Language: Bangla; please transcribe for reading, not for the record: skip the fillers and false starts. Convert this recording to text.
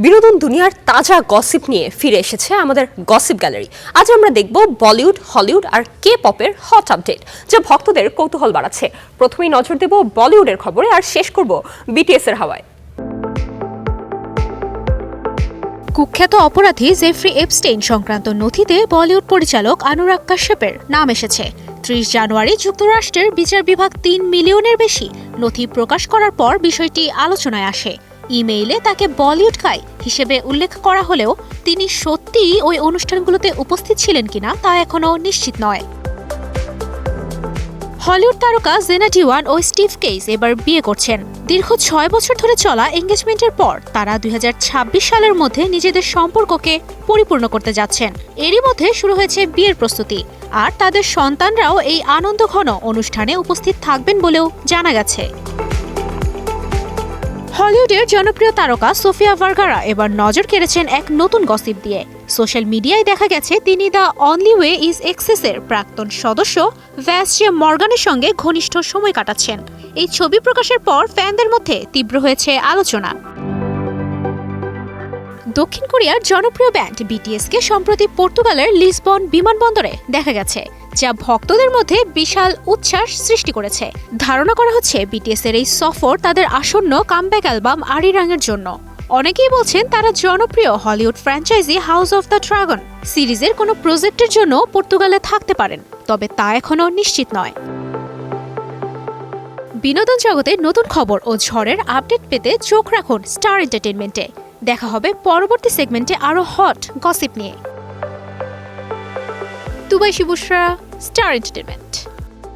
বিনোদন দুনিয়ার তাজা গসিপ নিয়ে ফিরে এসেছে আমাদের গসিপ গ্যালারি। আজ আমরা দেখব বলিউড, হলিউড আর কে পপের হট আপডেট, যা ভক্তদের কৌতূহল বাড়াচ্ছে। প্রথমেই নজর দেব বলিউডের খবরে, আর শেষ করব বিটিএস এর হাওয়ায়। কুখ্যাত অপরাধী জেফ্রি এপস্টেইন সংক্রান্ত নথিতে বলিউড পরিচালক অনুরাগ কাশ্যপের নাম এসেছে। ৩০ জানুয়ারি যুক্তরাষ্ট্রের বিচার বিভাগ ৩ মিলিয়নের বেশি নথি প্রকাশ করার পর বিষয়টি আলোচনায় আসে। ইমেইলে তাকে বলিউড গাই হিসেবে উল্লেখ করা হলেও তিনি সত্যিই ওই অনুষ্ঠানগুলোতে উপস্থিত ছিলেন কিনা তা এখনও নিশ্চিত নয়। হলিউড তারকা জেনা ডিওয়ান ও স্টিভ কেইস এবার বিয়ে করছেন। দীর্ঘ ৬ বছর ধরে চলা এঙ্গেজমেন্টের পর তারা ২০২৬ সালের মধ্যে নিজেদের সম্পর্ককে পরিপূর্ণ করতে যাচ্ছেন। এরই মধ্যে শুরু হয়েছে বিয়ের প্রস্তুতি, আর তাদের সন্তানরাও এই আনন্দঘন অনুষ্ঠানে উপস্থিত থাকবেন বলেও জানা গেছে। হলিউডের জনপ্রিয় তারকা সোফিয়া ভার্গারা এবার নজর কেড়েছেন এক নতুন গসিপ দিয়ে। সোশ্যাল মিডিয়ায় দেখা গেছে তিনি দ্য অনলি ওয়ে ইজ এক্সেসের প্রাক্তন সদস্য ভ্যাসজে মর্গানের সঙ্গে ঘনিষ্ঠ সময় কাটাচ্ছেন। এই ছবি প্রকাশের পর ফ্যানদের মধ্যে তীব্র হয়েছে আলোচনা। দক্ষিণ কোরিয়ার জনপ্রিয় ব্যান্ড বিটিএসকে সম্প্রতি পর্তুগালের লিসবন বিমানবন্দরে দেখা গেছে, যা ভক্তদের মধ্যে বিশাল উচ্ছ্বাস সৃষ্টি করেছে। ধারণা করা হচ্ছে বিটিএসের এই সফর তাদের আসন্ন কামব্যাক অ্যালবাম আরিরাংয়ের জন্য। অনেকেই বলছেন তারা জনপ্রিয় Hollywood franchise house of the dragon সিরিজের কোনো প্রজেক্টের জন্য পর্তুগালে থাকতে পারেন, তবে তা এখনও নিশ্চিত নয়। বিনোদন জগতে নতুন খবর ও ঝড়ের আপডেট পেতে চোখ রাখুন স্টার এন্টারটেইনমেন্টে। দেখা হবে পরবর্তী সেগমেন্টে আরও হট গসিপ নিয়ে। দুবাই শিবুসরা, স্টার এন্টারটেইনমেন্ট।